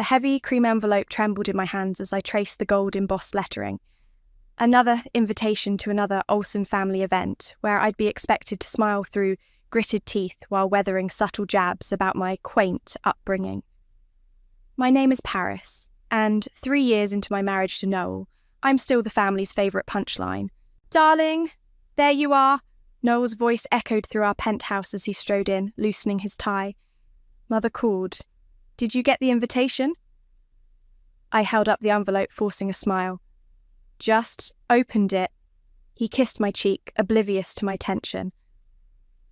The heavy cream envelope trembled in my hands as I traced the gold embossed lettering. Another invitation to another Olsen family event, where I'd be expected to smile through gritted teeth while weathering subtle jabs about my quaint upbringing. My name is Paris, and 3 years into my marriage to Noel, I'm still the family's favourite punchline. "Darling, there you are." Noel's voice echoed through our penthouse as he strode in, loosening his tie. Mother called. "Did you get the invitation?" I held up the envelope, forcing a smile. "Just opened it." He kissed my cheek, oblivious to my tension.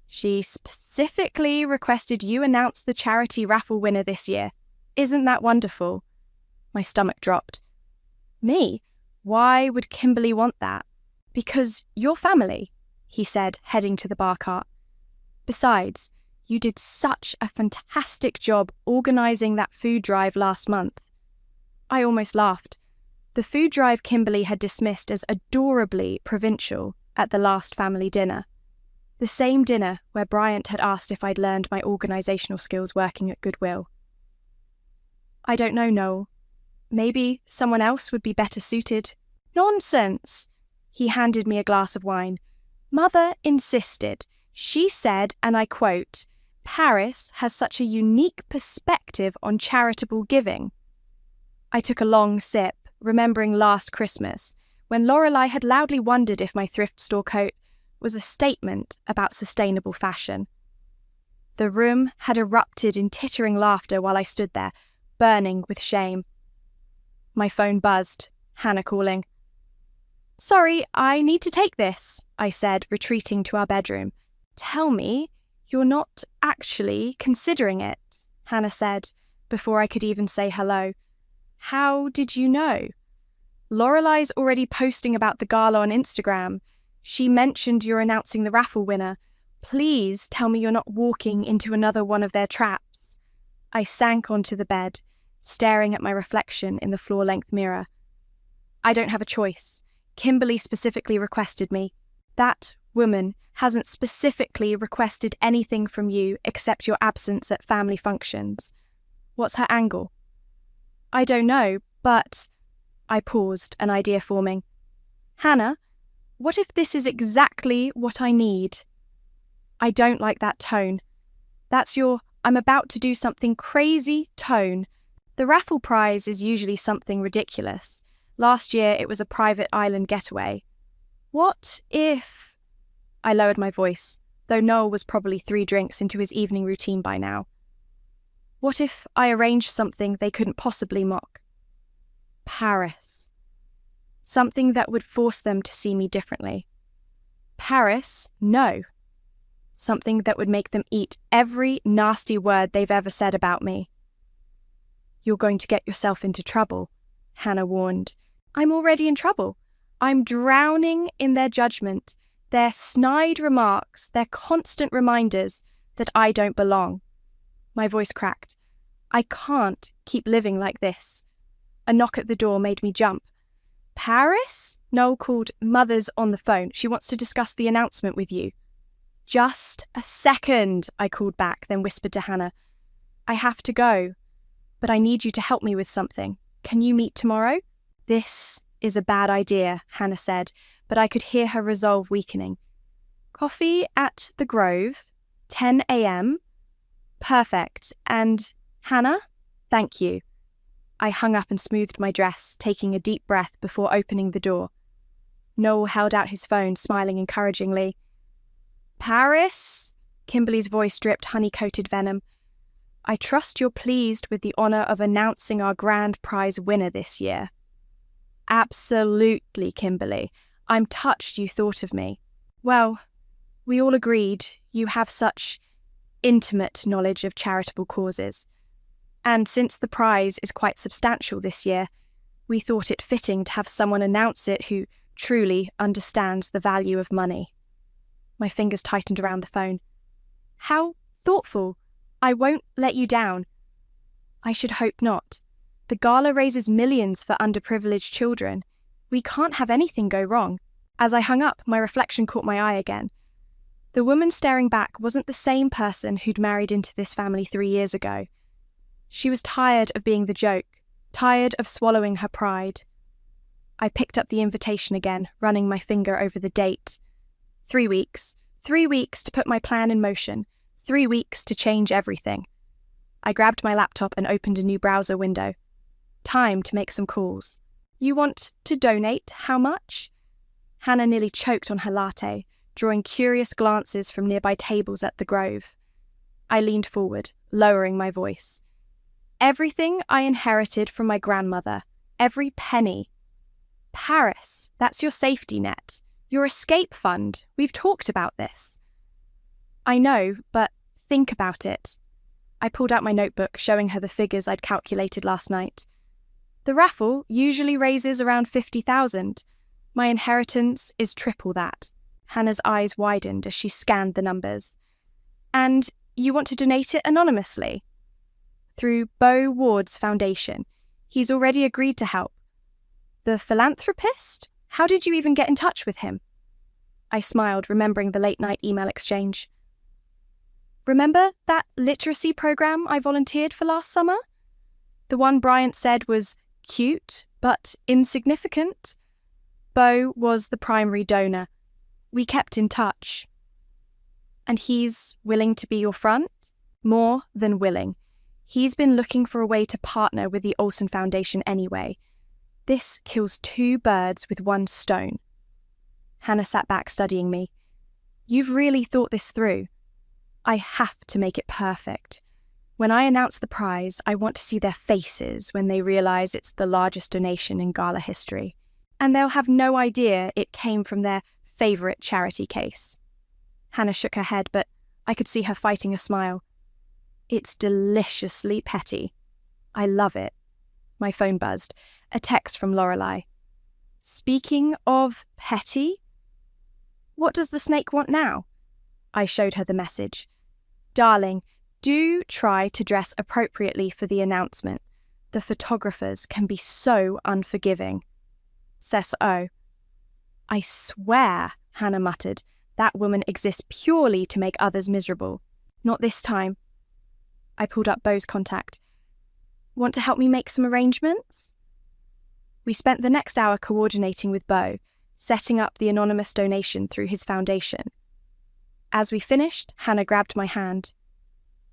"She specifically requested you announce the charity raffle winner this year. Isn't that wonderful?" My stomach dropped. "Me? Why would Kimberly want that?" "Because you're family," he said, heading to the bar cart. "Besides, you did such a fantastic job organising that food drive last month." I almost laughed. The food drive Kimberly had dismissed as adorably provincial at the last family dinner. The same dinner where Bryant had asked if I'd learned my organisational skills working at Goodwill. "I don't know, Noel. Maybe someone else would be better suited." "Nonsense!" He handed me a glass of wine. "Mother insisted. She said, and I quote, 'Paris has such a unique perspective on charitable giving.'" I took a long sip, remembering last Christmas, when Lorelei had loudly wondered if my thrift store coat was a statement about sustainable fashion. The room had erupted in tittering laughter while I stood there, burning with shame. My phone buzzed, Hannah calling. "Sorry, I need to take this," I said, retreating to our bedroom. "Tell me you're not actually considering it," Hannah said, before I could even say hello. "How did you know?" "Lorelei's already posting about the gala on Instagram. She mentioned you're announcing the raffle winner. Please tell me you're not walking into another one of their traps." I sank onto the bed, staring at my reflection in the floor-length mirror. "I don't have a choice. Kimberly specifically requested me. That woman hasn't specifically requested anything from you except your absence at family functions. What's her angle?" "I don't know, but..." I paused, an idea forming. "Hannah, what if this is exactly what I need?" "I don't like that tone. That's your 'I'm about to do something crazy' tone. The raffle prize is usually something ridiculous. Last year it was a private island getaway. What if..." I lowered my voice, though Noel was probably 3 drinks into his evening routine by now. "What if I arranged something they couldn't possibly mock?" Paris. Something that would force them to see me differently. Paris, no. Something that would make them eat every nasty word they've ever said about me. "You're going to get yourself into trouble," Hannah warned. "I'm already in trouble. I'm drowning in their judgment, their snide remarks, their constant reminders that I don't belong." My voice cracked. "I can't keep living like this." A knock at the door made me jump. "Paris?" Noel called. "Mother's on the phone. She wants to discuss the announcement with you." "Just a second," I called back, then whispered to Hannah. "I have to go, but I need you to help me with something. Can you meet tomorrow?" "This is a bad idea," Hannah said, but I could hear her resolve weakening. "Coffee at the Grove, 10 a.m. Perfect. And Hannah, thank you." I hung up and smoothed my dress, taking a deep breath before opening the door. Noel held out his phone, smiling encouragingly. "Paris?" Kimberly's voice dripped honey-coated venom. "I trust you're pleased with the honour of announcing our grand prize winner this year." "Absolutely, Kimberly. I'm touched you thought of me." "Well, we all agreed you have such intimate knowledge of charitable causes. And since the prize is quite substantial this year, we thought it fitting to have someone announce it who truly understands the value of money." My fingers tightened around the phone. "How thoughtful. I won't let you down." "I should hope not. The gala raises millions for underprivileged children. We can't have anything go wrong." As I hung up, my reflection caught my eye again. The woman staring back wasn't the same person who'd married into this family 3 years ago. She was tired of being the joke, tired of swallowing her pride. I picked up the invitation again, running my finger over the date. 3 weeks. 3 weeks to put my plan in motion. 3 weeks to change everything. I grabbed my laptop and opened a new browser window. Time to make some calls. You want to donate how much? Hannah nearly choked on her latte, drawing curious glances from nearby tables at the Grove. I leaned forward, lowering my voice. Everything I inherited from my grandmother. Every penny. Paris, that's your safety net. Your escape fund. We've talked about this. I know, but think about it. I pulled out my notebook, showing her the figures I'd calculated last night. The raffle usually raises around 50,000. My inheritance is triple that. Hannah's eyes widened as she scanned the numbers. And you want to donate it anonymously? Through Beau Ward's foundation. He's already agreed to help. The philanthropist? How did you even get in touch with him? I smiled, remembering the late-night email exchange. Remember that literacy program I volunteered for last summer? The one Bryant said was cute, but insignificant? Beau was the primary donor. We kept in touch. And he's willing to be your front? More than willing. He's been looking for a way to partner with the Olsen Foundation anyway. This kills 2 birds with 1 stone. Hannah sat back studying me. You've really thought this through. I have to make it perfect. When I announce the prize, I want to see their faces when they realise it's the largest donation in gala history. And they'll have no idea it came from their favourite charity case. Hannah shook her head, but I could see her fighting a smile. It's deliciously petty. I love it. My phone buzzed. A text from Lorelei. Speaking of petty, what does the snake want now? I showed her the message. Darling, do try to dress appropriately for the announcement. The photographers can be so unforgiving. Cess O. I swear, Hannah muttered, that woman exists purely to make others miserable. Not this time. I pulled up Beau's contact. Want to help me make some arrangements? We spent the next hour coordinating with Beau, setting up the anonymous donation through his foundation. As we finished, Hannah grabbed my hand.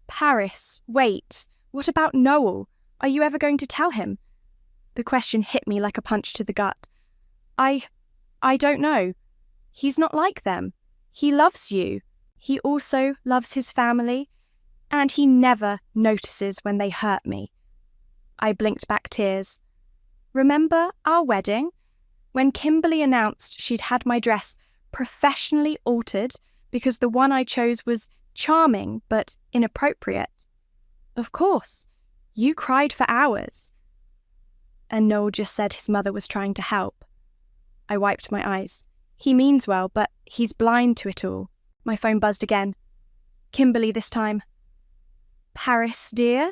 Paris, wait, what about Noel? Are you ever going to tell him? The question hit me like a punch to the gut. I don't know. He's not like them. He loves you. He also loves his family, and he never notices when they hurt me. I blinked back tears. Remember our wedding? When Kimberly announced she'd had my dress professionally altered because the one I chose was charming but inappropriate. Of course. You cried for hours. And Noel just said his mother was trying to help. I wiped my eyes. He means well, but he's blind to it all. My phone buzzed again. Kimberly this time. Paris, dear,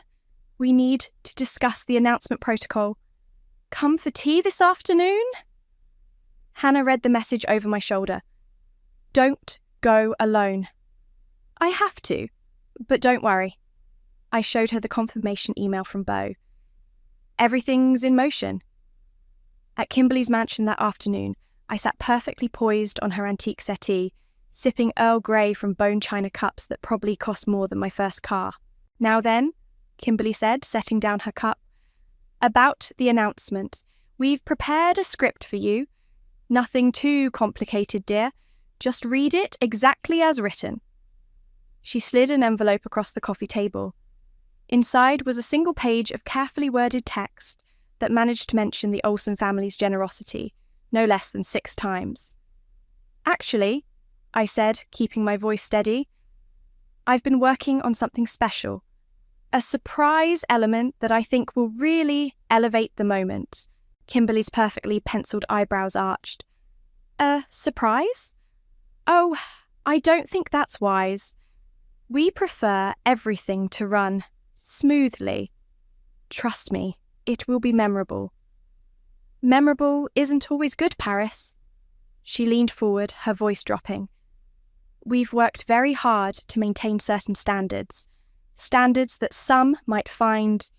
we need to discuss the announcement protocol. Come for tea this afternoon? Hannah read the message over my shoulder. Don't go alone. I have to, but don't worry. I showed her the confirmation email from Beau. Everything's in motion. At Kimberly's mansion that afternoon, I sat perfectly poised on her antique settee, sipping Earl Grey from bone china cups that probably cost more than my first car. Now then, Kimberly said, setting down her cup. About the announcement. We've prepared a script for you. Nothing too complicated, dear. Just read it exactly as written. She slid an envelope across the coffee table. Inside was a single page of carefully worded text that managed to mention the Olsen family's generosity, no less than 6 times. Actually, I said, keeping my voice steady, I've been working on something special. A surprise element that I think will really elevate the moment. Kimberly's perfectly penciled eyebrows arched. A surprise? Oh, I don't think that's wise. We prefer everything to run smoothly. Trust me, it will be memorable. Memorable isn't always good, Paris. She leaned forward, her voice dropping. We've worked very hard to maintain certain standards. Standards that some might find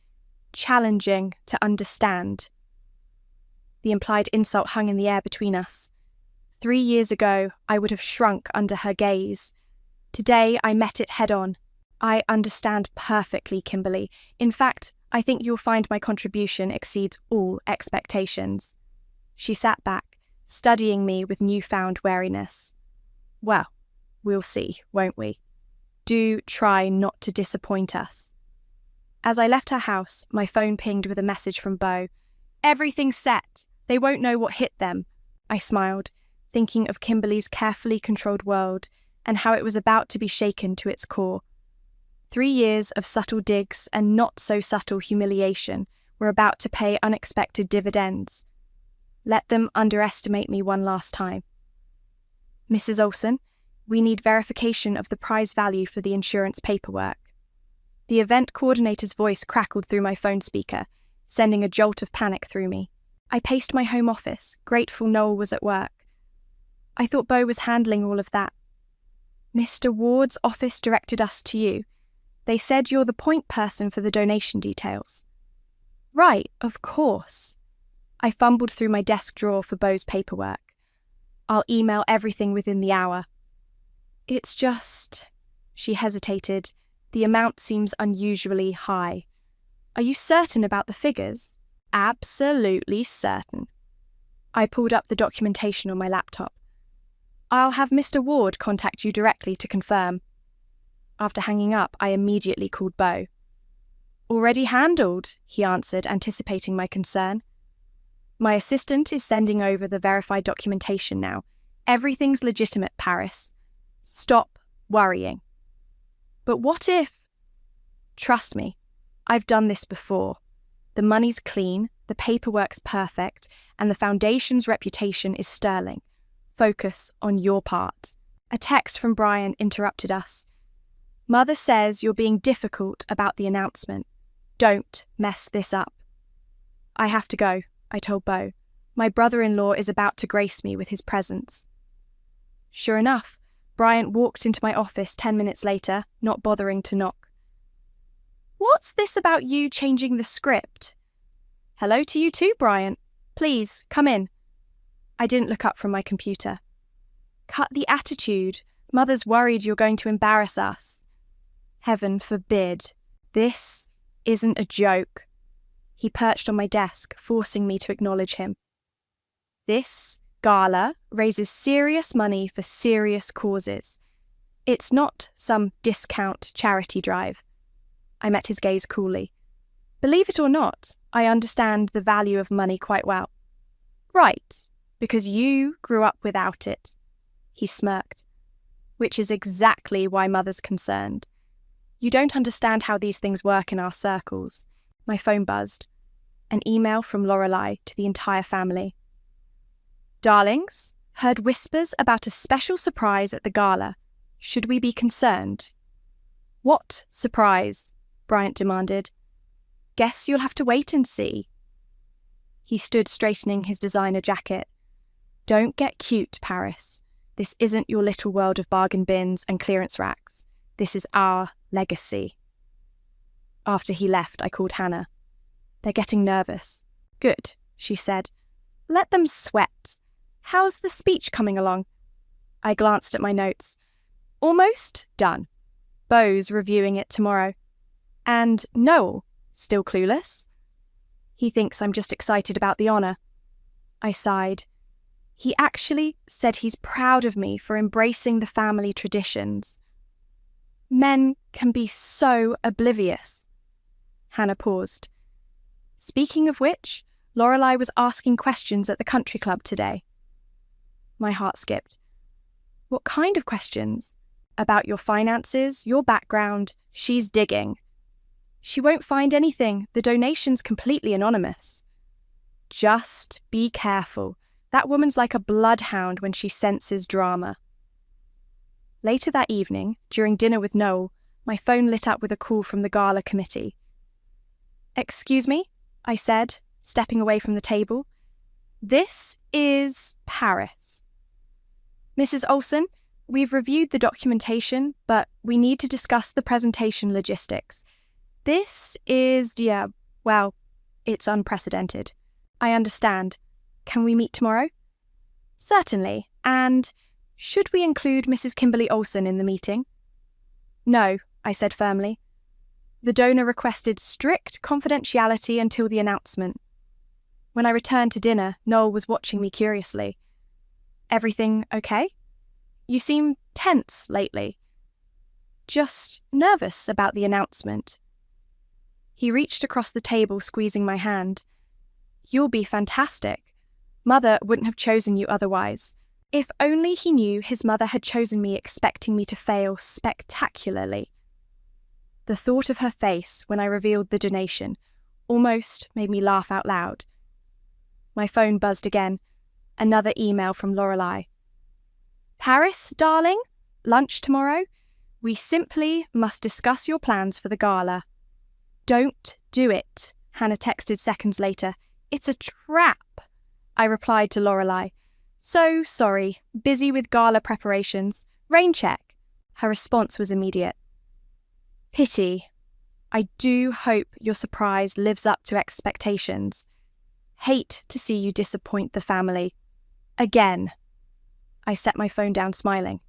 challenging to understand. The implied insult hung in the air between us. 3 years ago, I would have shrunk under her gaze. Today, I met it head-on. I understand perfectly, Kimberly. In fact, I think you'll find my contribution exceeds all expectations. She sat back, studying me with newfound wariness. Well, we'll see, won't we? Do try not to disappoint us. As I left her house, my phone pinged with a message from Beau. Everything's set. They won't know what hit them. I smiled, thinking of Kimberly's carefully controlled world and how it was about to be shaken to its core. 3 years of subtle digs and not-so-subtle humiliation were about to pay unexpected dividends. Let them underestimate me one last time. Mrs. Olsen, we need verification of the prize value for the insurance paperwork. The event coordinator's voice crackled through my phone speaker, sending a jolt of panic through me. I paced my home office, grateful Noel was at work. I thought Beau was handling all of that. Mr. Ward's office directed us to you. They said you're the point person for the donation details. Right, of course. I fumbled through my desk drawer for Beau's paperwork. I'll email everything within the hour. It's just... She hesitated. The amount seems unusually high. Are you certain about the figures? Absolutely certain. I pulled up the documentation on my laptop. I'll have Mr. Ward contact you directly to confirm. After hanging up, I immediately called Beau. Already handled, he answered, anticipating my concern. My assistant is sending over the verified documentation now. Everything's legitimate, Paris. Stop worrying. But what if... Trust me, I've done this before. The money's clean, the paperwork's perfect, and the foundation's reputation is sterling. Focus on your part. A text from Brian interrupted us. Mother says you're being difficult about the announcement. Don't mess this up. I have to go, I told Beau. My brother-in-law is about to grace me with his presence. Sure enough, Bryant walked into my office 10 minutes later, not bothering to knock. What's this about you changing the script? Hello to you too, Bryant. Please, come in. I didn't look up from my computer. Cut the attitude. Mother's worried you're going to embarrass us. Heaven forbid. This isn't a joke. He perched on my desk, forcing me to acknowledge him. This gala raises serious money for serious causes. It's not some discount charity drive. I met his gaze coolly. Believe it or not, I understand the value of money quite well. Right, because you grew up without it. He smirked. Which is exactly why Mother's concerned. You don't understand how these things work in our circles. My phone buzzed. An email from Lorelei to the entire family. Darlings, heard whispers about a special surprise at the gala. Should we be concerned? What surprise? Bryant demanded. Guess you'll have to wait and see. He stood straightening his designer jacket. Don't get cute, Paris. This isn't your little world of bargain bins and clearance racks. This is our legacy. After he left, I called Hannah. They're getting nervous. Good, she said. Let them sweat. How's the speech coming along? I glanced at my notes. Almost done. Beau's reviewing it tomorrow. And Noel, still clueless? He thinks I'm just excited about the honour. I sighed. He actually said he's proud of me for embracing the family traditions. Men can be so oblivious. Hannah paused. Speaking of which, Lorelei was asking questions at the country club today. My heart skipped. What kind of questions? About your finances, your background. She's digging. She won't find anything. The donation's completely anonymous. Just be careful. That woman's like a bloodhound when she senses drama. Later that evening, during dinner with Noel, my phone lit up with a call from the gala committee. Excuse me, I said, stepping away from the table. This is Paris. Mrs. Olsen, We've reviewed the documentation, but we need to discuss the presentation logistics. This is, it's unprecedented. I understand. Can we meet tomorrow? Certainly. And should we include Mrs. Kimberly Olsen in the meeting? No, I said firmly. The donor requested strict confidentiality until the announcement. When I returned to dinner, Noel was watching me curiously. Everything okay? You seem tense lately. Just nervous about the announcement. He reached across the table, squeezing my hand. You'll be fantastic. Mother wouldn't have chosen you otherwise. If only he knew his mother had chosen me expecting me to fail spectacularly. The thought of her face when I revealed the donation almost made me laugh out loud. My phone buzzed again. Another email from Lorelei. Paris, darling? Lunch tomorrow? We simply must discuss your plans for the gala. Don't do it, Hannah texted seconds later. It's a trap, I replied to Lorelei. So sorry, busy with gala preparations. Rain check. Her response was immediate. Pity. I do hope your surprise lives up to expectations. Hate to see you disappoint the family. Again. I set my phone down, smiling.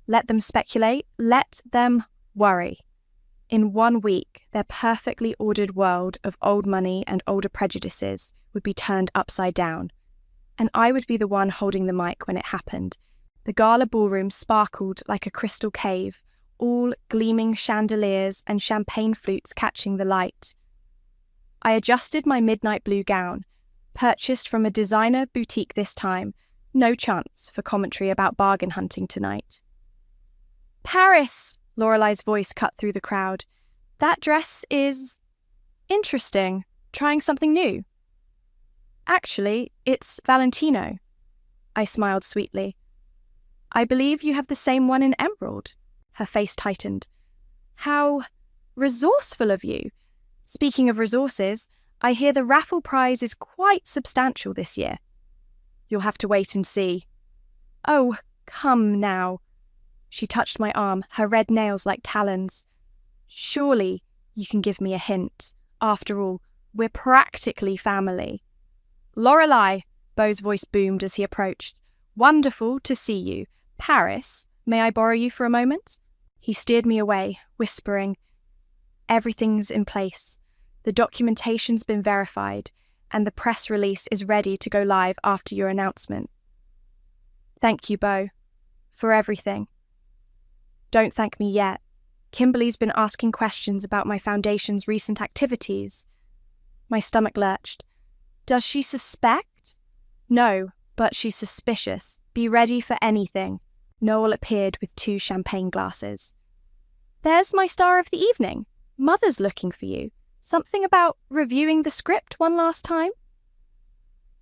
Let them speculate. Let them worry. In 1 week, their perfectly ordered world of old money and older prejudices would be turned upside down. And I would be the one holding the mic when it happened. The gala ballroom sparkled like a crystal cave, all gleaming chandeliers and champagne flutes catching the light. I adjusted my midnight blue gown, purchased from a designer boutique this time. No chance for commentary about bargain hunting tonight. Paris! Lorelei's voice cut through the crowd. That dress is interesting. Trying something new. Actually, it's Valentino. I smiled sweetly. I believe you have the same one in emerald. Her face tightened. How resourceful of you. Speaking of resources, I hear the raffle prize is quite substantial this year. You'll have to wait and see. Oh, come now. She touched my arm, her red nails like talons. Surely you can give me a hint. After all, we're practically family. Lorelei, Beau's voice boomed as he approached. Wonderful to see you. Paris, may I borrow you for a moment? He steered me away, whispering, Everything's in place. The documentation's been verified, and the press release is ready to go live after your announcement. Thank you, Beau, for everything. Don't thank me yet. Kimberly's been asking questions about my foundation's recent activities. My stomach lurched. Does she suspect? No, but she's suspicious. Be ready for anything. Noel appeared with 2 champagne glasses. There's my star of the evening. Mother's looking for you. Something about reviewing the script one last time?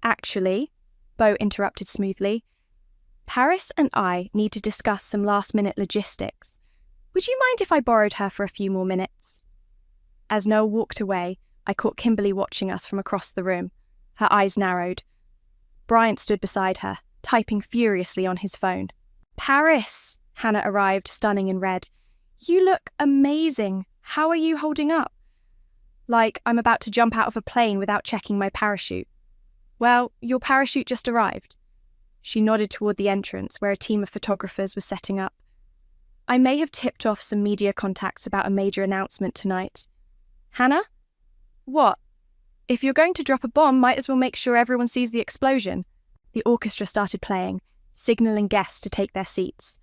Actually, Beau interrupted smoothly, Paris and I need to discuss some last-minute logistics. Would you mind if I borrowed her for a few more minutes? As Noel walked away, I caught Kimberly watching us from across the room. Her eyes narrowed. Bryant stood beside her, typing furiously on his phone. Paris! Hannah arrived, stunning in red. You look amazing. How are you holding up? Like I'm about to jump out of a plane without checking my parachute. Well, your parachute just arrived. She nodded toward the entrance, where a team of photographers was setting up. I may have tipped off some media contacts about a major announcement tonight. Hannah? What? If you're going to drop a bomb, might as well make sure everyone sees the explosion. The orchestra started playing, signalling guests to take their seats.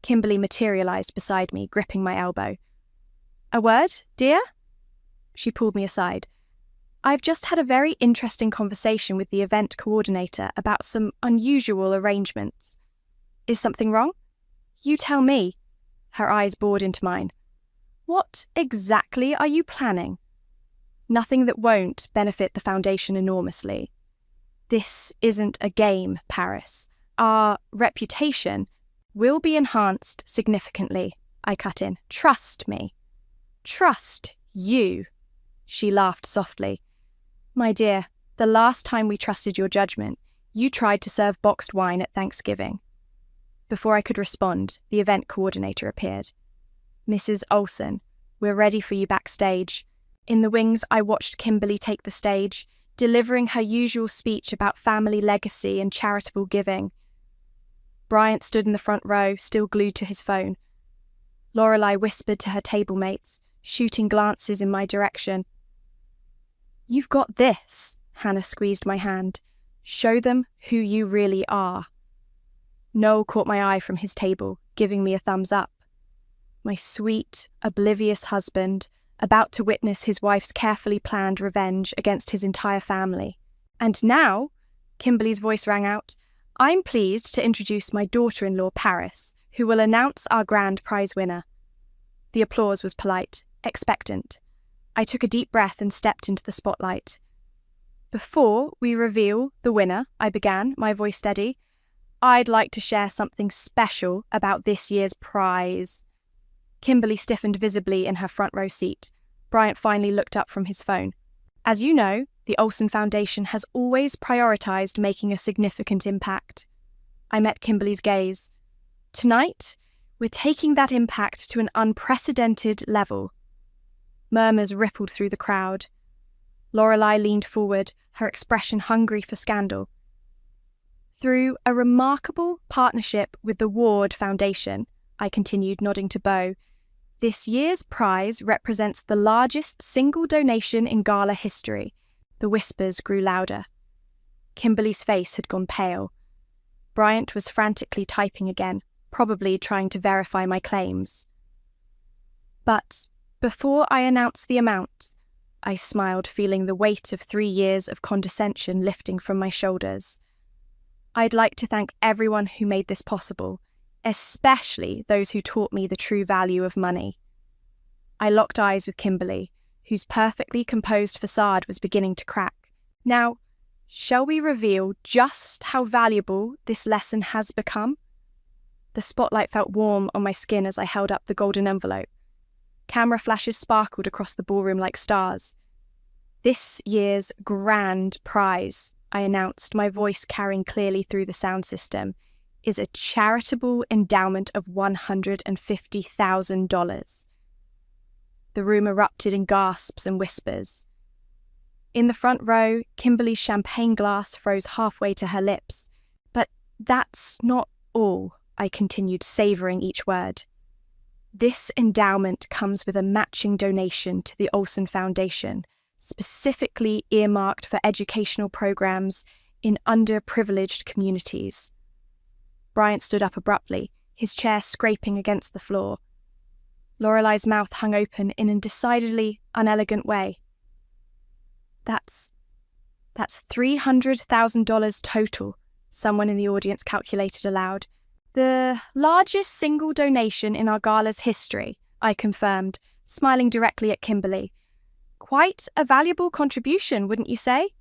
Kimberly materialized beside me, gripping my elbow. A word, dear? She pulled me aside. I've just had a very interesting conversation with the event coordinator about some unusual arrangements. Is something wrong? You tell me. Her eyes bored into mine. What exactly are you planning? Nothing that won't benefit the foundation enormously. This isn't a game, Paris. Our reputation will be enhanced significantly, I cut in. Trust me. Trust you. She laughed softly. My dear, the last time we trusted your judgment, you tried to serve boxed wine at Thanksgiving. Before I could respond, the event coordinator appeared. "Mrs. Olsen, we're ready for you backstage." In the wings, I watched Kimberly take the stage, delivering her usual speech about family legacy and charitable giving. Bryant stood in the front row, still glued to his phone. Lorelei whispered to her table mates, shooting glances in my direction. "You've got this," Hannah squeezed my hand. "Show them who you really are." Noel caught my eye from his table, giving me a thumbs up. My sweet, oblivious husband, about to witness his wife's carefully planned revenge against his entire family. "And now," Kimberly's voice rang out, "I'm pleased to introduce my daughter-in-law, Paris, who will announce our grand prize winner." The applause was polite, expectant. I took a deep breath and stepped into the spotlight. "Before we reveal the winner," I began, my voice steady, "I'd like to share something special about this year's prize." Kimberly stiffened visibly in her front row seat. Bryant finally looked up from his phone. "As you know, the Olsen Foundation has always prioritized making a significant impact." I met Kimberly's gaze. "Tonight, we're taking that impact to an unprecedented level." Murmurs rippled through the crowd. Lorelei leaned forward, her expression hungry for scandal. "Through a remarkable partnership with the Ward Foundation," I continued, nodding to Beau, "this year's prize represents the largest single donation in gala history." The whispers grew louder. Kimberly's face had gone pale. Bryant was frantically typing again, probably trying to verify my claims. "But before I announce the amount," I smiled, feeling the weight of 3 years of condescension lifting from my shoulders, "I'd like to thank everyone who made this possible, especially those who taught me the true value of money." I locked eyes with Kimberly, whose perfectly composed facade was beginning to crack. "Now, shall we reveal just how valuable this lesson has become?" The spotlight felt warm on my skin as I held up the golden envelope. Camera flashes sparkled across the ballroom like stars. "This year's grand prize," I announced, my voice carrying clearly through the sound system, "is a charitable endowment of $150,000. The room erupted in gasps and whispers. In the front row, Kimberly's champagne glass froze halfway to her lips. "But that's not all," I continued, savouring each word. "This endowment comes with a matching donation to the Olsen Foundation, specifically earmarked for educational programs in underprivileged communities." Bryant stood up abruptly, his chair scraping against the floor. Lorelei's mouth hung open in a decidedly unelegant way. That's $300,000 total," someone in the audience calculated aloud. "The largest single donation in our gala's history," I confirmed, smiling directly at Kimberly. "Quite a valuable contribution, wouldn't you say?"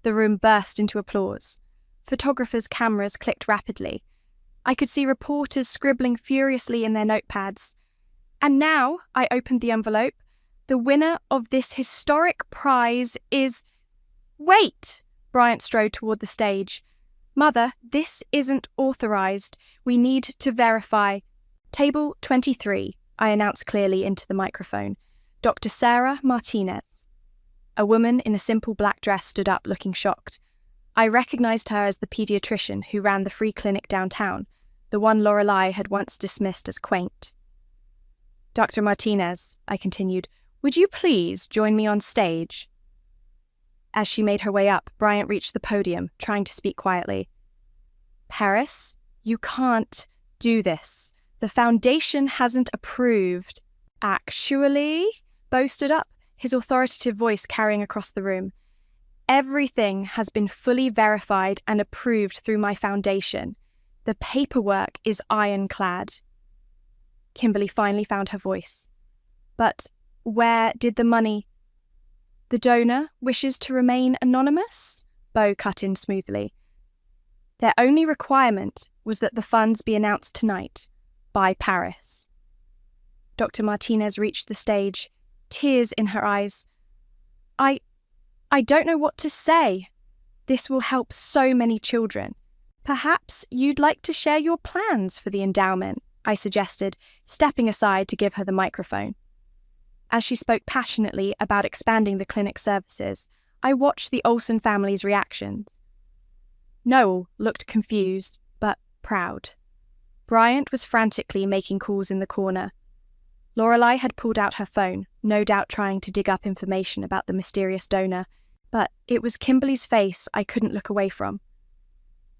The room burst into applause. Photographers' cameras clicked rapidly. I could see reporters scribbling furiously in their notepads. "And now," I opened the envelope, "the winner of this historic prize is—" "Wait!" Bryant strode toward the stage. "Mother, this isn't authorized. We need to verify." "Table 23, I announced clearly into the microphone. "Dr. Sarah Martinez." A woman in a simple black dress stood up, looking shocked. I recognized her as the pediatrician who ran the free clinic downtown, the one Lorelei had once dismissed as quaint. "Dr. Martinez," I continued, "would you please join me on stage?" As she made her way up, Bryant reached the podium, trying to speak quietly. "Paris, you can't do this. The foundation hasn't approved." "Actually," Beau stood up, his authoritative voice carrying across the room, "everything has been fully verified and approved through my foundation. The paperwork is ironclad." Kimberly finally found her voice. "But where did the money—" "The donor wishes to remain anonymous," Beau cut in smoothly. "Their only requirement was that the funds be announced tonight, by Paris." Dr. Martinez reached the stage, tears in her eyes. I don't know what to say. This will help so many children. Perhaps you'd like to share your plans for the endowment, I suggested, stepping aside to give her the microphone. As she spoke passionately about expanding the clinic services, I watched the Olsen family's reactions. Noel looked confused, but proud. Bryant was frantically making calls in the corner. Lorelei had pulled out her phone, no doubt trying to dig up information about the mysterious donor, but it was Kimberly's face I couldn't look away from.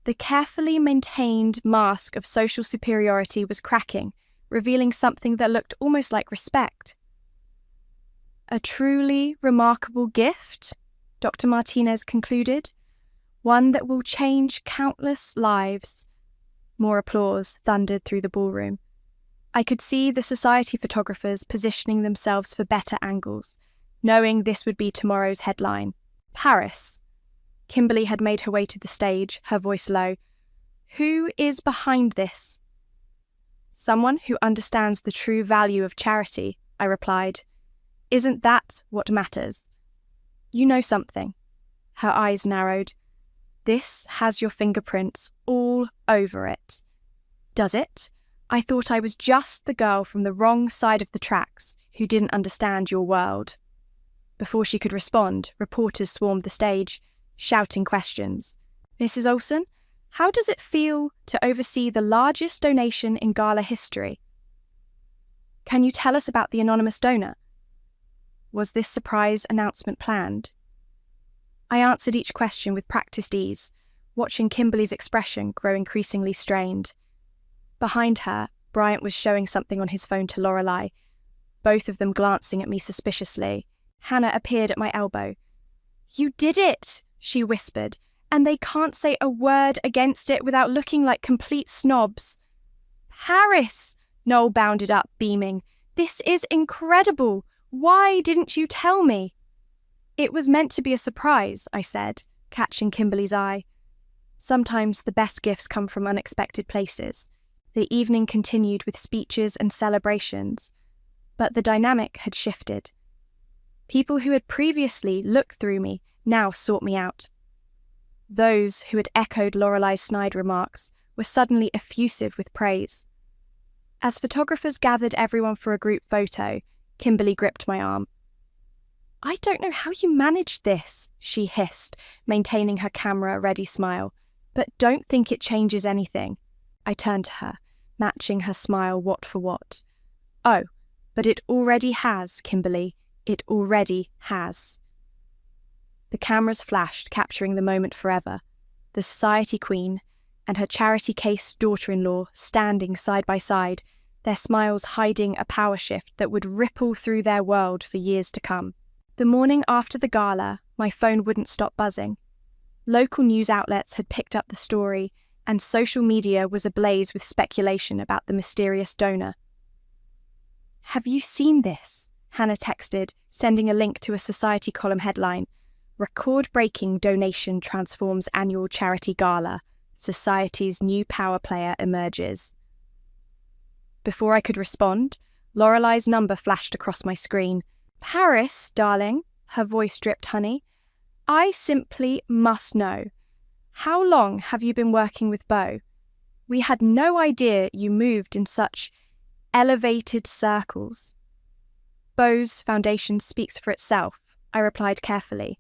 The carefully maintained mask of social superiority was cracking, revealing something that looked almost like respect. A truly remarkable gift, Dr. Martinez concluded, one that will change countless lives. More applause thundered through the ballroom. I could see the society photographers positioning themselves for better angles, knowing this would be tomorrow's headline. Paris. Kimberly had made her way to the stage, her voice low. Who is behind this? Someone who understands the true value of charity, I replied. Isn't that what matters? You know something. Her eyes narrowed. This has your fingerprints all over it. Does it? I thought I was just the girl from the wrong side of the tracks who didn't understand your world. Before she could respond, reporters swarmed the stage, shouting questions. Mrs. Olsen, how does it feel to oversee the largest donation in gala history? Can you tell us about the anonymous donor? Was this surprise announcement planned? I answered each question with practiced ease, watching Kimberly's expression grow increasingly strained. Behind her, Bryant was showing something on his phone to Lorelei, both of them glancing at me suspiciously. Hannah appeared at my elbow. You did it, she whispered, and they can't say a word against it without looking like complete snobs. Paris! Noel bounded up, beaming. This is incredible! Why didn't you tell me? It was meant to be a surprise, I said, catching Kimberly's eye. Sometimes the best gifts come from unexpected places. The evening continued with speeches and celebrations, but the dynamic had shifted. People who had previously looked through me now sought me out. Those who had echoed Lorelei's snide remarks were suddenly effusive with praise. As photographers gathered everyone for a group photo, Kimberly gripped my arm. I don't know how you managed this, she hissed, maintaining her camera-ready smile, but don't think it changes anything. I turned to her, matching her smile watt for watt. Oh, but it already has, Kimberly. It already has. The cameras flashed, capturing the moment forever. The society queen and her charity case daughter-in-law standing side by side, their smiles hiding a power shift that would ripple through their world for years to come. The morning after the gala, my phone wouldn't stop buzzing. Local news outlets had picked up the story, and social media was ablaze with speculation about the mysterious donor. Have you seen this? Hannah texted, sending a link to a society column headline. Record-breaking donation transforms annual charity gala. Society's new power player emerges. Before I could respond, Lorelei's number flashed across my screen. Paris, darling, her voice dripped honey. I simply must know. How long have you been working with Beau? We had no idea you moved in such elevated circles. Beau's foundation speaks for itself, I replied carefully.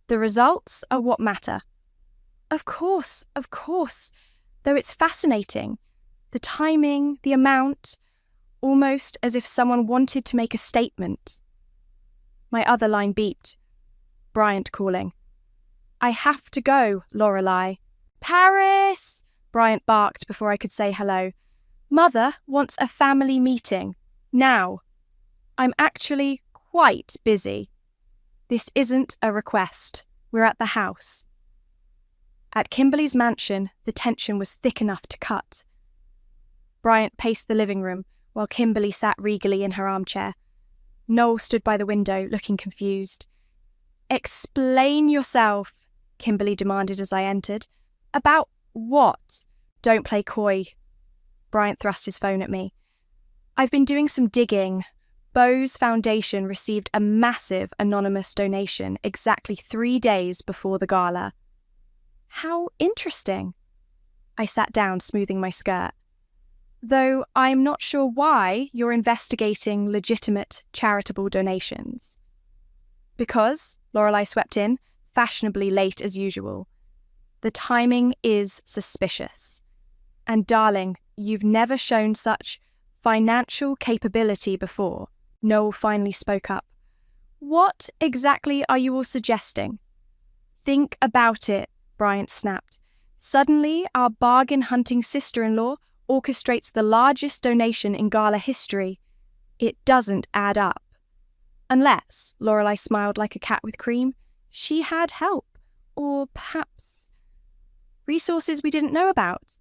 The results are what matter. Of course, though it's fascinating. The timing, the amount, almost as if someone wanted to make a statement. My other line beeped. Bryant calling. I have to go, Lorelei. Paris! Bryant barked before I could say hello. Mother wants a family meeting. Now. I'm actually quite busy. This isn't a request. We're at the house. At Kimberly's mansion, the tension was thick enough to cut. Bryant paced the living room, while Kimberly sat regally in her armchair. Noel stood by the window, looking confused. Explain yourself, Kimberly demanded as I entered. About what? Don't play coy. Bryant thrust his phone at me. I've been doing some digging. Beau's foundation received a massive anonymous donation exactly 3 days before the gala. How interesting. I sat down, smoothing my skirt. Though I'm not sure why you're investigating legitimate charitable donations. Because, Lorelei swept in, fashionably late as usual. The timing is suspicious. And darling, you've never shown such financial capability before. Noel finally spoke up. What exactly are you all suggesting? Think about it, Bryant snapped. Suddenly, our bargain-hunting sister-in-law orchestrates the largest donation in gala history. It doesn't add up. Unless, Lorelei smiled like a cat with cream, she had help. Or perhaps resources we didn't know about.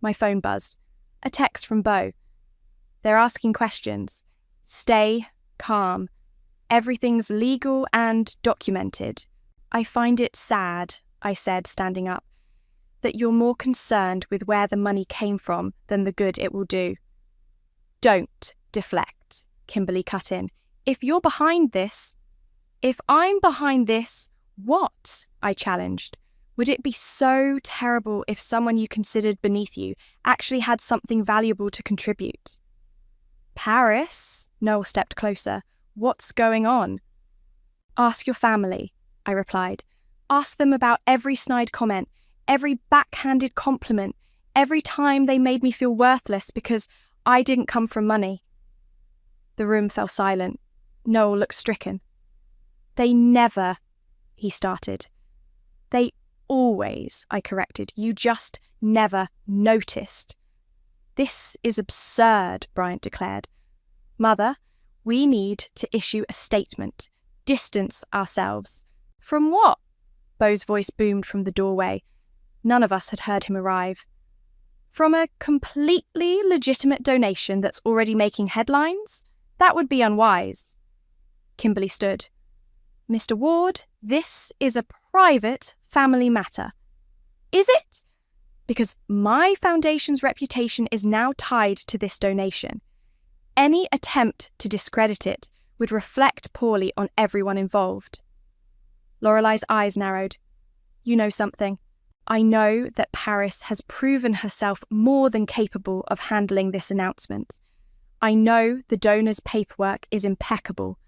My phone buzzed. A text from Beau. They're asking questions. Stay calm. Everything's legal and documented. I find it sad, I said, standing up, that you're more concerned with where the money came from than the good it will do. Don't deflect, Kimberly cut in. If you're behind this... If I'm behind this, what? I challenged. Would it be so terrible if someone you considered beneath you actually had something valuable to contribute? Paris? Noel stepped closer. What's going on? Ask your family, I replied. Ask them about every snide comment, every backhanded compliment, every time they made me feel worthless because I didn't come from money. The room fell silent. Noel looked stricken. They never, he started. They always, I corrected. You just never noticed. This is absurd, Bryant declared. Mother, we need to issue a statement. Distance ourselves. From what? Beau's voice boomed from the doorway. None of us had heard him arrive. From a completely legitimate donation that's already making headlines? That would be unwise. Kimberly stood. Mr. Ward, this is a private family matter. Is it? Because my foundation's reputation is now tied to this donation. Any attempt to discredit it would reflect poorly on everyone involved. Lorelei's eyes narrowed. You know something. I know that Paris has proven herself more than capable of handling this announcement. I know the donor's paperwork is impeccable,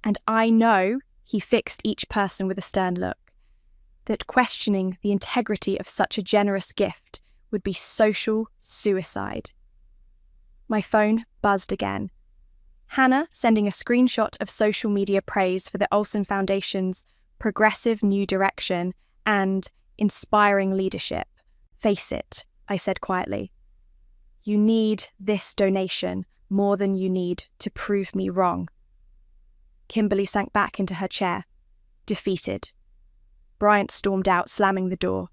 and I know, he fixed each person with a stern look, that questioning the integrity of such a generous gift would be social suicide. My phone buzzed again. Hannah sending a screenshot of social media praise for the Olsen Foundation's progressive new direction and inspiring leadership. Face it, I said quietly. You need this donation more than you need to prove me wrong. Kimberly sank back into her chair, defeated. Bryant stormed out, slamming the door.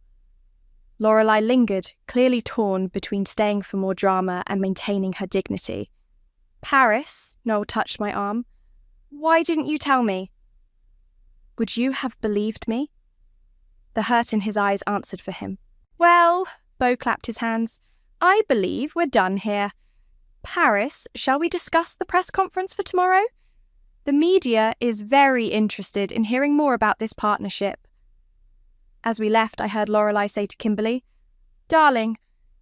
Lorelei lingered, clearly torn between staying for more drama and maintaining her dignity. Paris, Noel touched my arm. Why didn't you tell me? Would you have believed me? The hurt in his eyes answered for him. Well, Beau clapped his hands, I believe we're done here. Paris, shall we discuss the press conference for tomorrow? The media is very interested in hearing more about this partnership. As we left, I heard Lorelei say to Kimberly, Darling,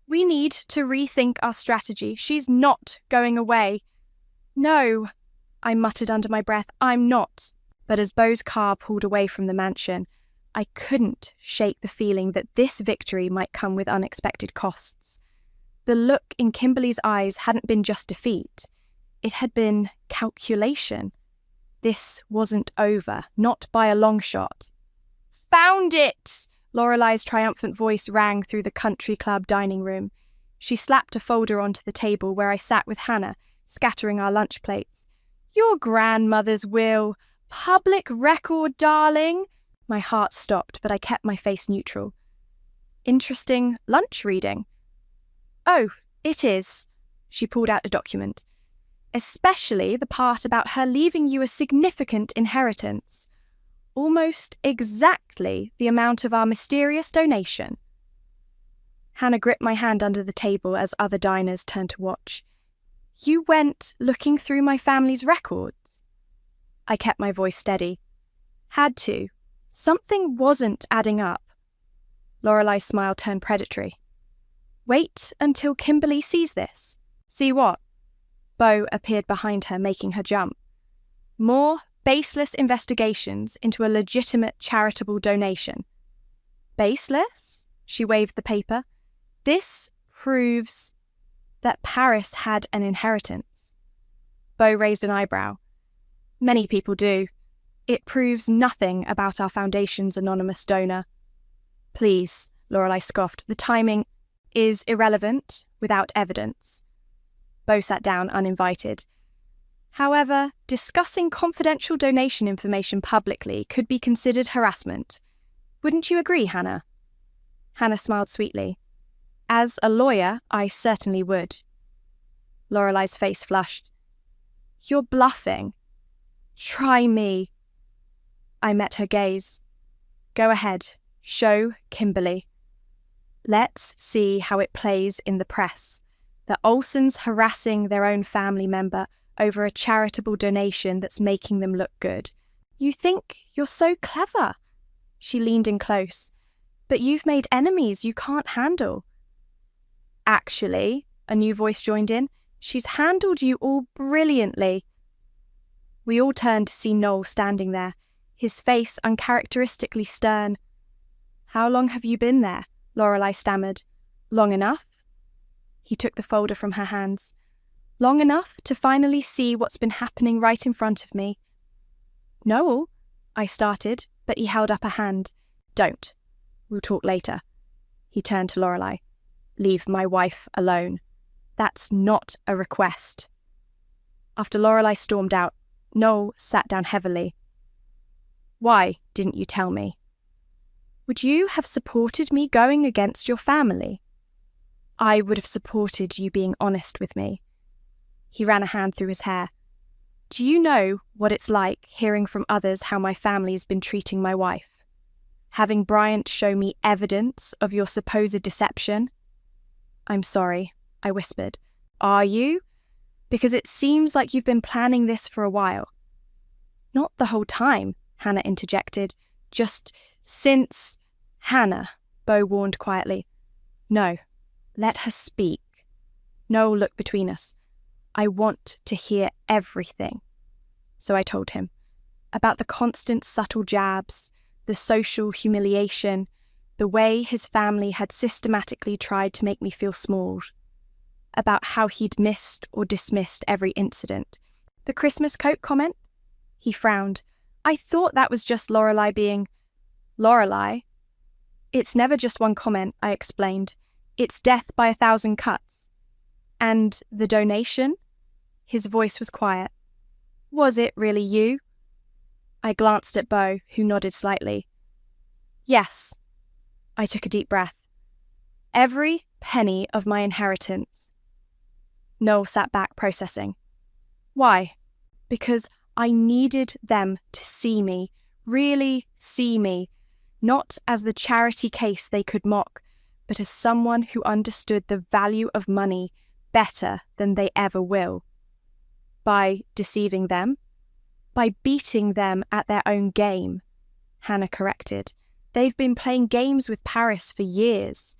we need to rethink our strategy. She's not going away. No, I muttered under my breath, I'm not. But as Beau's car pulled away from the mansion, I couldn't shake the feeling that this victory might come with unexpected costs. The look in Kimberly's eyes hadn't been just defeat. It had been calculation. This wasn't over, not by a long shot. Found it! Lorelei's triumphant voice rang through the country club dining room. She slapped a folder onto the table where I sat with Hannah, scattering our lunch plates. Your grandmother's will. Public record, darling. My heart stopped, but I kept my face neutral. Interesting lunch reading. Oh, it is. She pulled out a document. Especially the part about her leaving you a significant inheritance. Almost exactly the amount of our mysterious donation. Hannah gripped my hand under the table as other diners turned to watch. You went looking through my family's records? I kept my voice steady. Had to. Something wasn't adding up. Lorelei's smile turned predatory. Wait until Kimberly sees this. See what? Bo appeared behind her, making her jump. More baseless investigations into a legitimate charitable donation. Baseless? She waved the paper. This proves that Paris had an inheritance. Bo raised an eyebrow. Many people do. It proves nothing about our foundation's anonymous donor. Please, Lorelei scoffed, the timing is irrelevant without evidence. Bo sat down uninvited. However, discussing confidential donation information publicly could be considered harassment. Wouldn't you agree, Hannah? Hannah smiled sweetly. As a lawyer, I certainly would. Lorelei's face flushed. You're bluffing. Try me. I met her gaze. Go ahead, show Kimberly. Let's see how it plays in the press. The Olsons harassing their own family member over a charitable donation that's making them look good. You think you're so clever. She leaned in close. But you've made enemies you can't handle. Actually, a new voice joined in, she's handled you all brilliantly. We all turned to see Noel standing there, his face uncharacteristically stern. How long have you been there? Lorelei stammered. Long enough? He took the folder from her hands. Long enough to finally see what's been happening right in front of me. Noel, I started, but he held up a hand. Don't. We'll talk later. He turned to Lorelei. Leave my wife alone. That's not a request. After Lorelei stormed out, Noel sat down heavily. Why didn't you tell me? Would you have supported me going against your family? I would have supported you being honest with me. He ran a hand through his hair. Do you know what it's like hearing from others how my family's been treating my wife? Having Bryant show me evidence of your supposed deception? I'm sorry, I whispered. Are you? Because it seems like you've been planning this for a while. Not the whole time, Hannah interjected. Just since... Hannah, Bo warned quietly. No, let her speak. Noel looked between us. I want to hear everything. So I told him. About the constant subtle jabs, the social humiliation, the way his family had systematically tried to make me feel small. About how he'd missed or dismissed every incident. The Christmas coat comment? He frowned. I thought that was just Lorelei being... Lorelei? It's never just one comment, I explained. It's death by 1,000 cuts. And the donation? His voice was quiet. Was it really you? I glanced at Bo, who nodded slightly. Yes. I took a deep breath. Every penny of my inheritance. Noel sat back, processing. Why? Because I needed them to see me, really see me, not as the charity case they could mock, but as someone who understood the value of money better than they ever will. By deceiving them? By beating them at their own game, Hannah corrected. They've been playing games with Paris for years.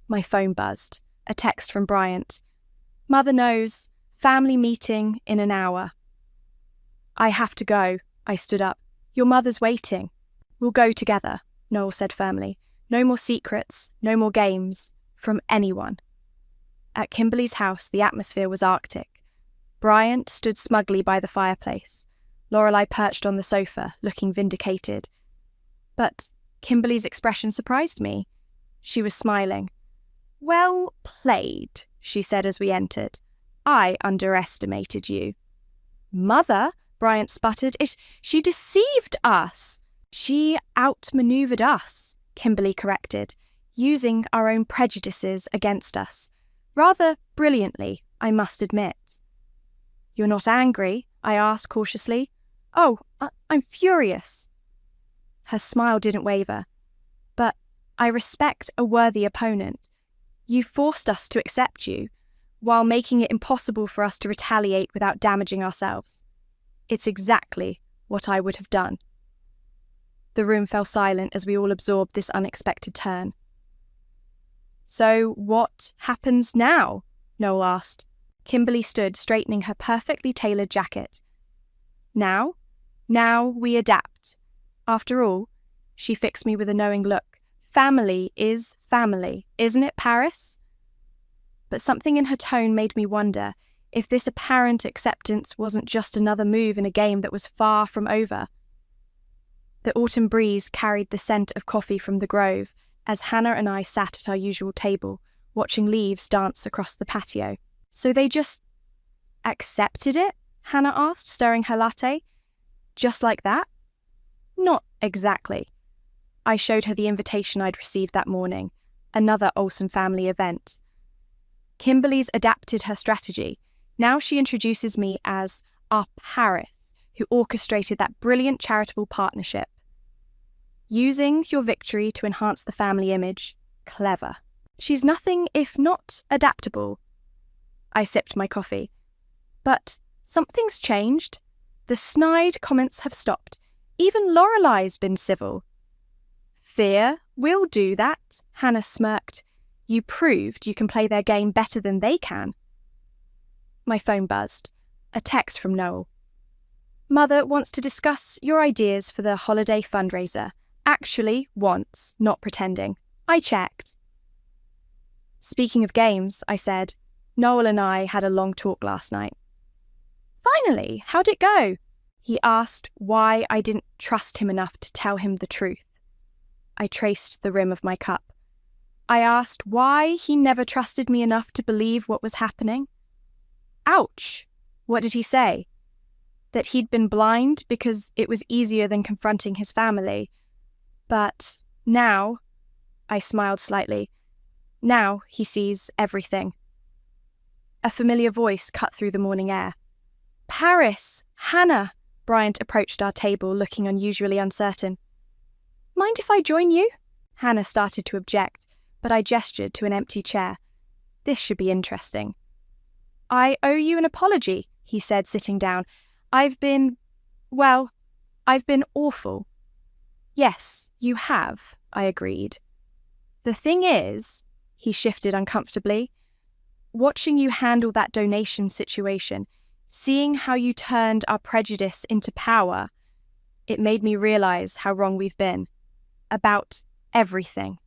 My phone buzzed. A text from Bryant. Mother knows. Family meeting in an hour. I have to go. I stood up. Your mother's waiting. We'll go together, Noel said firmly. No more secrets, no more games, from anyone. At Kimberly's house, the atmosphere was arctic. Bryant stood smugly by the fireplace. Lorelei perched on the sofa, looking vindicated. But Kimberly's expression surprised me. She was smiling. Well played, she said as we entered. I underestimated you. Mother, Bryant sputtered. She deceived us. She outmaneuvered us, Kimberly corrected, using our own prejudices against us. Rather brilliantly, I must admit. You're not angry? I asked cautiously. Oh, I'm furious. Her smile didn't waver. But I respect a worthy opponent. You forced us to accept you, while making it impossible for us to retaliate without damaging ourselves. It's exactly what I would have done. The room fell silent as we all absorbed this unexpected turn. So what happens now? Noel asked. Kimberly stood, straightening her perfectly tailored jacket. Now? Now we adapt. After all, she fixed me with a knowing look. Family is family, isn't it, Paris? But something in her tone made me wonder if this apparent acceptance wasn't just another move in a game that was far from over. The autumn breeze carried the scent of coffee from the grove as Hannah and I sat at our usual table, watching leaves dance across the patio. So they just accepted it? Hannah asked, stirring her latte. Just like that? Not exactly. I showed her the invitation I'd received that morning, another Olsen family event. Kimberly's adapted her strategy. Now she introduces me as our Paris, who orchestrated that brilliant charitable partnership. Using your victory to enhance the family image. Clever. She's nothing if not adaptable. I sipped my coffee. But something's changed. The snide comments have stopped. Even Lorelei's been civil. Fear will do that, Hannah smirked. You proved you can play their game better than they can. My phone buzzed. A text from Noel. Mother wants to discuss your ideas for the holiday fundraiser. Actually wants, not pretending. I checked. Speaking of games, I said, Noel and I had a long talk last night. Finally, how'd it go? He asked why I didn't trust him enough to tell him the truth. I traced the rim of my cup. I asked why he never trusted me enough to believe what was happening. Ouch! What did he say? That he'd been blind because it was easier than confronting his family. But now, I smiled slightly, now he sees everything. A familiar voice cut through the morning air. Paris! Hannah! Bryant approached our table, looking unusually uncertain. Mind if I join you? Hannah started to object, but I gestured to an empty chair. This should be interesting. I owe you an apology, he said, sitting down. I've been awful. Yes, you have, I agreed. The thing is, he shifted uncomfortably, watching you handle that donation situation, seeing how you turned our prejudice into power, it made me realize how wrong we've been. About everything.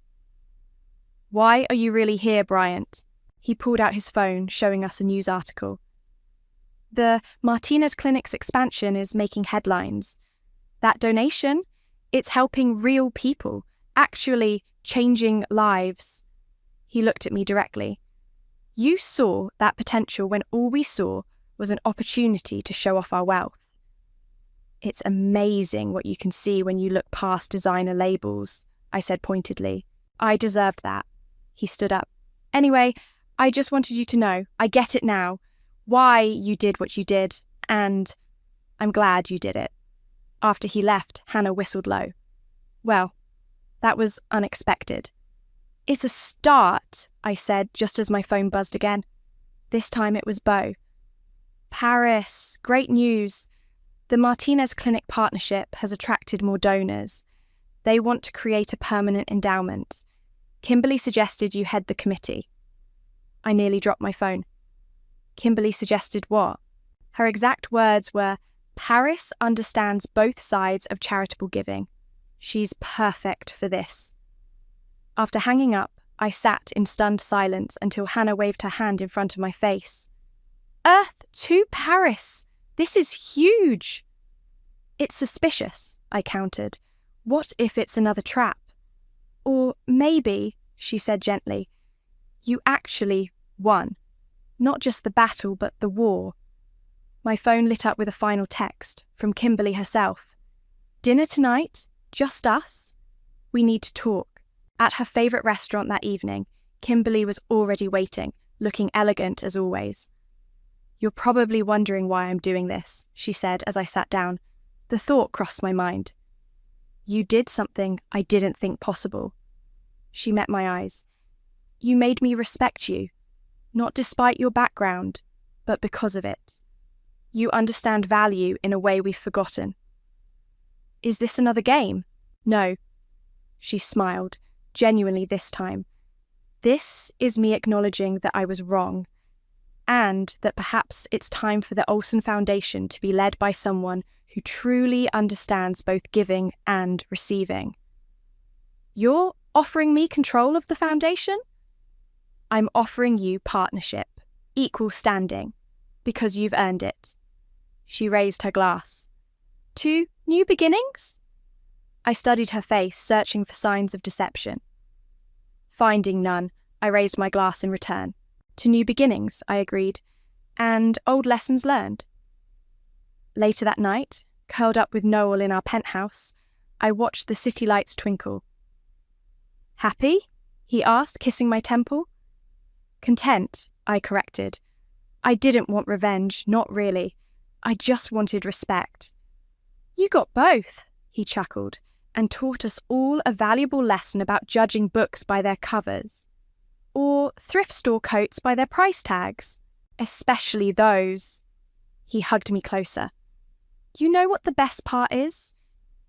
Why are you really here, Bryant? He pulled out his phone, showing us a news article. The Martinez Clinic's expansion is making headlines. That donation, it's helping real people, actually changing lives. He looked at me directly. You saw that potential when all we saw was an opportunity to show off our wealth. It's amazing what you can see when you look past designer labels, I said pointedly. I deserved that. He stood up. Anyway, I just wanted you to know, I get it now, why you did what you did, and I'm glad you did it. After he left, Hannah whistled low. Well, that was unexpected. It's a start, I said, just as my phone buzzed again. This time it was Beau. Paris, great news. The Martinez Clinic partnership has attracted more donors. They want to create a permanent endowment. Kimberly suggested you head the committee. I nearly dropped my phone. Kimberly suggested what? Her exact words were, Paris understands both sides of charitable giving. She's perfect for this. After hanging up, I sat in stunned silence until Hannah waved her hand in front of my face. Earth to Paris! This is huge! It's suspicious, I countered. What if it's another trap? Or maybe, she said gently, you actually won. Not just the battle, but the war. My phone lit up with a final text from Kimberly herself. Dinner tonight? Just us? We need to talk. At her favourite restaurant that evening, Kimberly was already waiting, looking elegant as always. You're probably wondering why I'm doing this, she said as I sat down. The thought crossed my mind. You did something I didn't think possible. She met my eyes. You made me respect you, not despite your background, but because of it. You understand value in a way we've forgotten. Is this another game? No. She smiled, genuinely this time. This is me acknowledging that I was wrong, and that perhaps it's time for the Olsen Foundation to be led by someone who truly understands both giving and receiving. You're offering me control of the foundation? I'm offering you partnership, equal standing, because you've earned it. She raised her glass. To new beginnings? I studied her face, searching for signs of deception. Finding none, I raised my glass in return. To new beginnings, I agreed, and old lessons learned. Later that night, curled up with Noel in our penthouse, I watched the city lights twinkle. Happy? He asked, kissing my temple. Content, I corrected. I didn't want revenge, not really. I just wanted respect. You got both, he chuckled, and taught us all a valuable lesson about judging books by their covers. Or thrift store coats by their price tags. Especially those. He hugged me closer. You know what the best part is?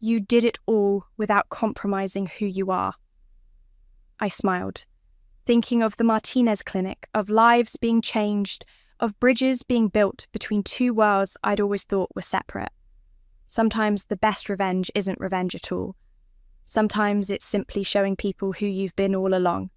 You did it all without compromising who you are. I smiled, thinking of the Martinez Clinic, of lives being changed, of bridges being built between two worlds I'd always thought were separate. Sometimes the best revenge isn't revenge at all. Sometimes it's simply showing people who you've been all along.